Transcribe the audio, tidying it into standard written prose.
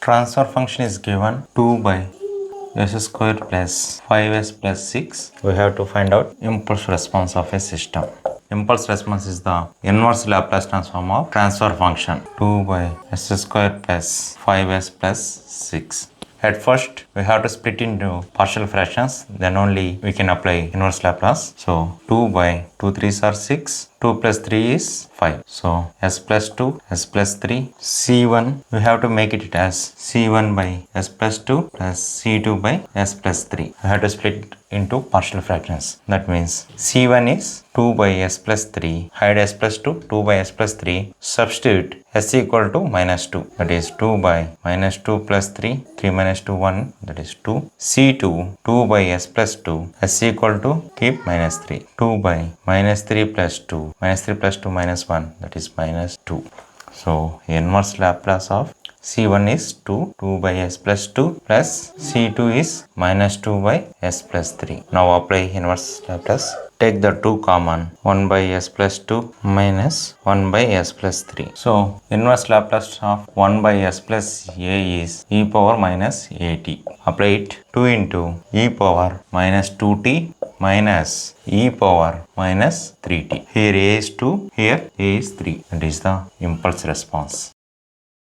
Transfer function is given 2 by s square plus 5s plus 6. We have to find out impulse response of a system. Impulse response is the inverse Laplace transform of transfer function 2 by s square plus 5s plus 6. At first, we have to split into partial fractions, then only we can apply inverse Laplace. So 2 by 2 3s are 6, 2 plus 3 is 5. So s plus 2, s plus 3, c1, we have to make it as c1 by s plus 2 plus c2 by s plus 3. We have to split into partial fractions. That means c1 is 2 by s plus 3, hide s plus 2, 2 by s plus 3, substitute s equal to minus 2, that is 2 by minus 2 plus 3, 3 minus 2 1, that is 2, c2 2 by s plus 2, s equal to keep minus 3, 2 by minus 3 plus 2, minus 3 plus 2 minus 1, that is minus 2. So inverse Laplace of c1 is 2, 2 by s plus 2 plus c2 is minus 2 by s plus 3. Now apply inverse Laplace. Take the 2 common, 1 by s plus 2 minus 1 by s plus 3. So inverse Laplace of 1 by s plus a is e power minus at. Apply it. 2 into e power minus 2t minus e power minus 3t. Here a is 2, here a is 3. That is the impulse response.